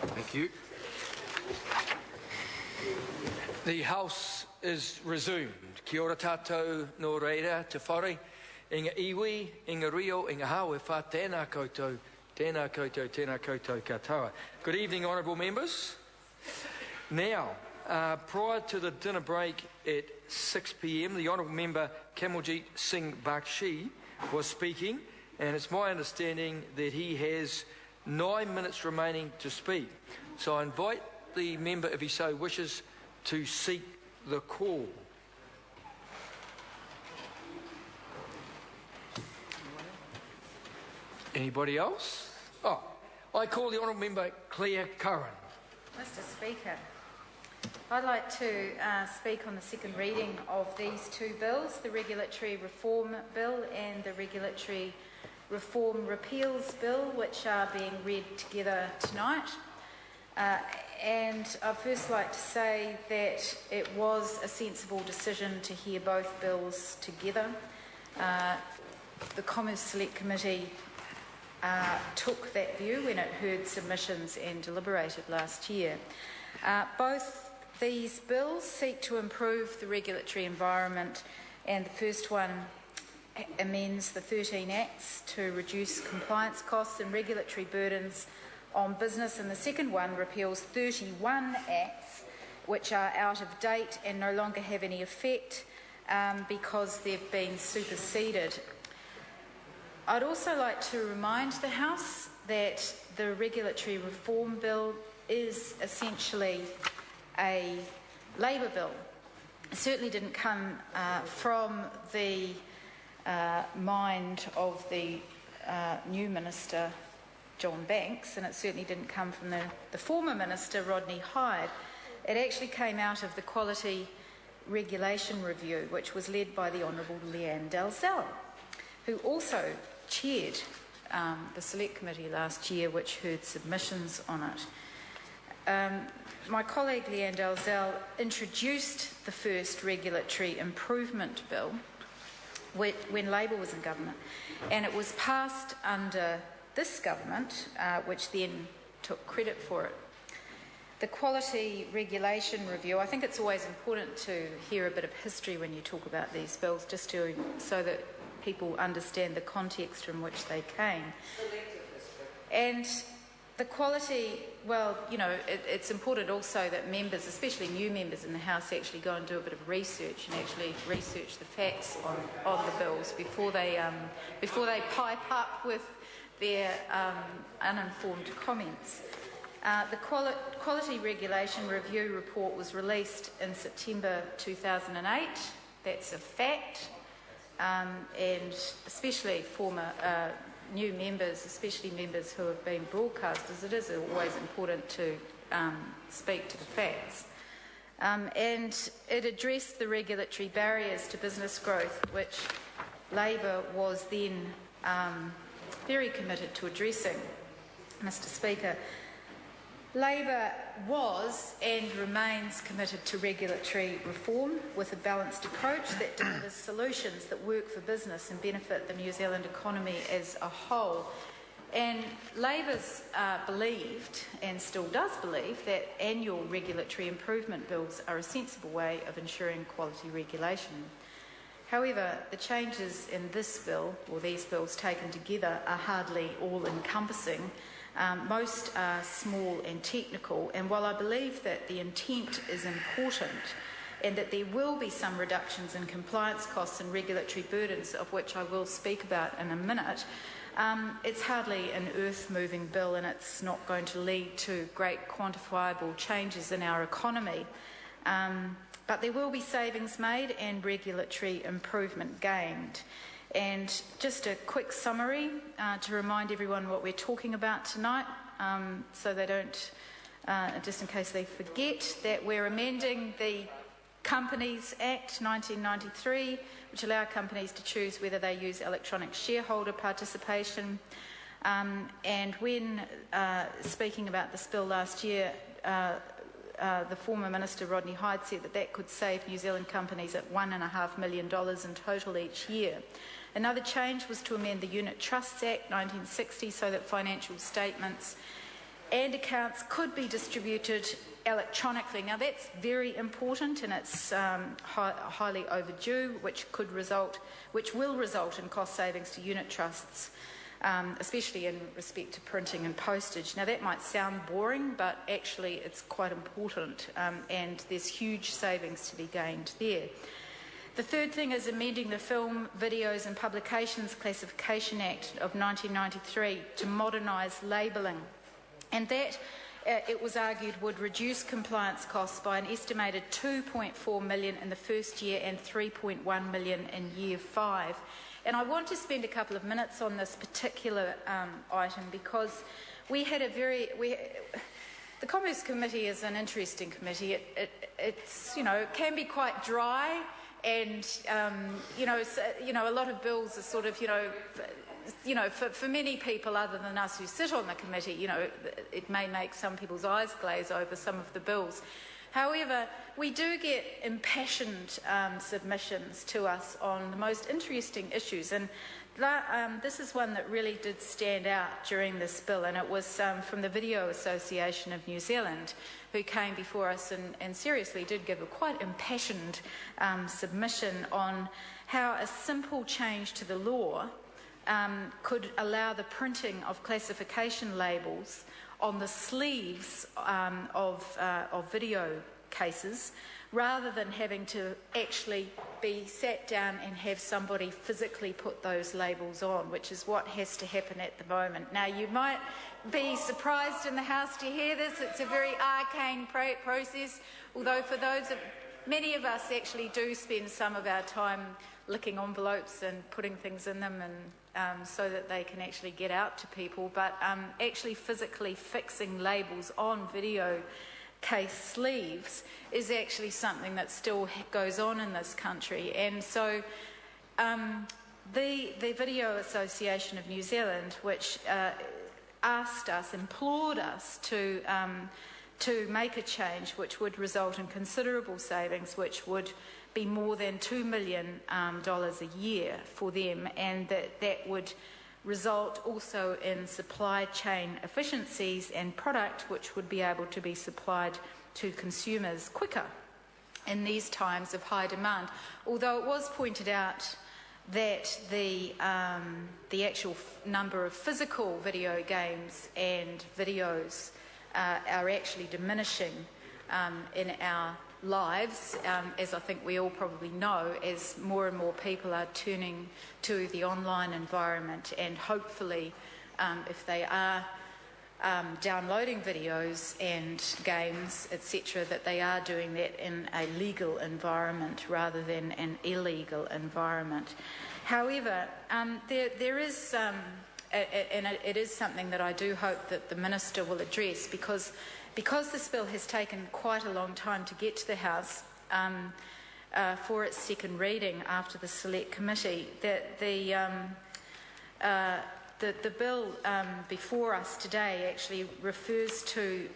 Thank you. The House is resumed. Kia ora tātou no reira te whare, inga iwi, inga rio, inga hawe wha, tēnā koutou, tēnā koutou, tēnā koutou katoa. Good evening, honourable members. Now, prior to the dinner break at 6 p.m, the Honourable Member Kamaljeet Singh Bakshi was speaking, and it's my understanding that he has 9 minutes remaining to speak. So I invite the member, if he so wishes, to seek the call. Anybody else? Oh, I call the Honourable Member Claire Curran. Mr. Speaker, I'd like to speak on the second reading of these two bills, the Regulatory Reform Bill and the Regulatory Reform Repeals Bill, which are being read together tonight. And I'd first like to say that it was a sensible decision to hear both bills together. The Commerce Select Committee took that view when it heard submissions and deliberated last year. Both these bills seek to improve the regulatory environment, and the first one amends the 13 Acts to reduce compliance costs and regulatory burdens on business, and the second one repeals 31 Acts which are out of date and no longer have any effect because they've been superseded. I'd also like to remind the House that the Regulatory Reform Bill is essentially a Labor bill. It certainly didn't come from the mind of the new Minister John Banks, and it certainly didn't come from the former Minister Rodney Hyde. It actually came out of the Quality Regulation Review, which was led by the Honourable Leanne Dalzell, who also chaired the Select Committee last year, which heard submissions on it. My colleague Leanne Dalzell introduced the first Regulatory Improvement Bill when Labor was in government, and it was passed under this government, which then took credit for it. The Quality Regulation Review, I think it's always important to hear a bit of history when you talk about these bills, just so that people understand the context from which they came. And the quality, well, you know, it's important also that members, especially new members in the House, actually go and do a bit of research and actually research the facts on the bills before they pipe up with their uninformed comments. The Quality Regulation Review report was released in September 2008. That's a fact. And especially former new members, especially members who have been broadcasters, it is always important to speak to the facts. And it addressed the regulatory barriers to business growth, which Labor was then very committed to addressing. Mr. Speaker, Labor was and remains committed to regulatory reform with a balanced approach that delivers solutions that work for business and benefit the New Zealand economy as a whole. And Labor's believed, and still does believe, that annual regulatory improvement bills are a sensible way of ensuring quality regulation. However, the changes in this bill, or these bills taken together, are hardly all-encompassing. Most are small and technical, and while I believe that the intent is important and that there will be some reductions in compliance costs and regulatory burdens, of which I will speak about in a minute, it's hardly an earth-moving bill, and it's not going to lead to great quantifiable changes in our economy. But there will be savings made and regulatory improvement gained. And just a quick summary to remind everyone what we're talking about tonight, so they don't, just in case they forget, that we're amending the Companies Act 1993, which allow companies to choose whether they use electronic shareholder participation. And when speaking about this bill last year, the former Minister Rodney Hyde said that that could save New Zealand companies at $1.5 million in total each year. Another change was to amend the Unit Trusts Act 1960 so that financial statements and accounts could be distributed electronically. Now that's very important, and it's highly overdue, which will result in cost savings to unit trusts, especially in respect to printing and postage. Now that might sound boring, but actually it's quite important, and there's huge savings to be gained there. The third thing is amending the Film, Videos and Publications Classification Act of 1993 to modernise labelling, and that, it was argued, would reduce compliance costs by an estimated $2.4 million in the first year and $3.1 million in year 5. And I want to spend a couple of minutes on this particular item, because we had the Commerce Committee is an interesting committee. It's can be quite dry, and a lot of bills are sort of for many people other than us who sit on the committee, it may make some people's eyes glaze over some of the bills. However, we do get impassioned submissions to us on the most interesting issues, and this is one that really did stand out during this bill, and it was from the Video Association of New Zealand, who came before us and seriously did give a quite impassioned submission on how a simple change to the law could allow the printing of classification labels on the sleeves of video cases, rather than having to actually be sat down and have somebody physically put those labels on, which is what has to happen at the moment. Now, you might be surprised in the House to hear this. It's a very arcane process, although for many of us actually do spend some of our time licking envelopes and putting things in them, and so that they can actually get out to people. But actually physically fixing labels on video case sleeves is actually something that still goes on in this country. And so the Video Association of New Zealand, which implored us to make a change which would result in considerable savings, which would be more than $2 million a year for them, and that would result also in supply chain efficiencies and product which would be able to be supplied to consumers quicker in these times of high demand. Although it was pointed out that the actual number of physical video games and videos are actually diminishing in our lives, as I think we all probably know, as more and more people are turning to the online environment, and hopefully if they are downloading videos and games, etc., that they are doing that in a legal environment rather than an illegal environment. However, there is, and it is something that I do hope that the Minister will address, because this bill has taken quite a long time to get to the House for its second reading after the Select Committee, that the bill before us today actually refers to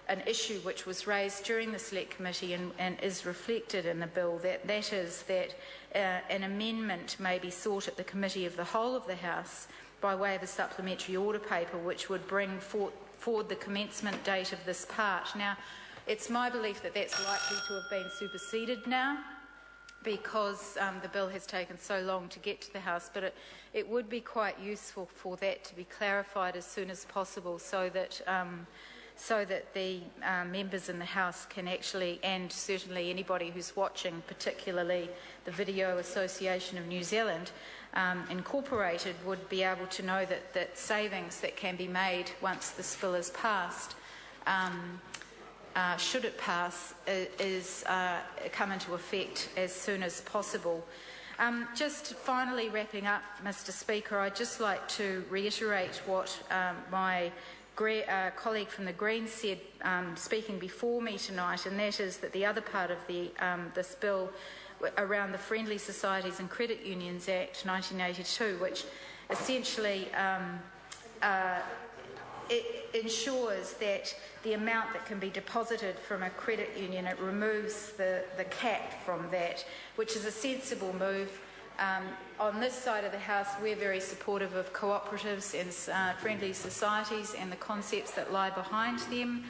an issue which was raised during the Select Committee and is reflected in the bill, that is that an amendment may be sought at the Committee of the Whole of the House by way of a supplementary order paper, which would bring forward the commencement date of this part. Now, it's my belief that that's likely to have been superseded now, because the bill has taken so long to get to the House, but it would be quite useful for that to be clarified as soon as possible, so that the members in the House can actually, and certainly anybody who's watching, particularly the Video Association of New Zealand Incorporated, would be able to know that savings that can be made once this bill is passed, should it pass, is come into effect as soon as possible. Just finally wrapping up, Mr. Speaker, I'd just like to reiterate what my colleague from the Greens said speaking before me tonight, and that is that the other part of this bill around the Friendly Societies and Credit Unions Act 1982, which essentially it ensures that the amount that can be deposited from a credit union, it removes the cap from that, which is a sensible move. On this side of the House, we're very supportive of cooperatives and friendly societies and the concepts that lie behind them.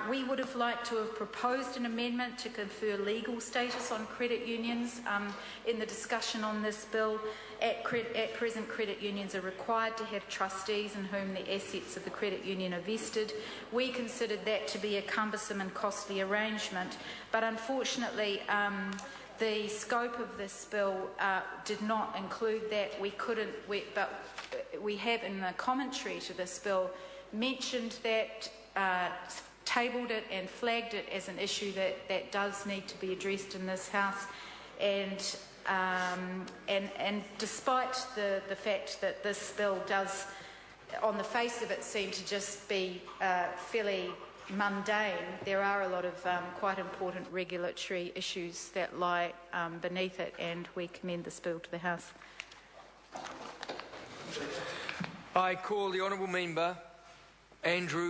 We would have liked to have proposed an amendment to confer legal status on credit unions. In the discussion on this bill, at present, credit unions are required to have trustees in whom the assets of the credit union are vested. We considered that to be a cumbersome and costly arrangement, but unfortunately, the scope of this bill did not include that. But we have in the commentary to this bill mentioned that, tabled it and flagged it as an issue that does need to be addressed in this House. And despite the fact that this bill does, on the face of it, seem to just be fairly mundane, there are a lot of quite important regulatory issues that lie beneath it, and we commend this bill to the House. I call the honourable member Andrew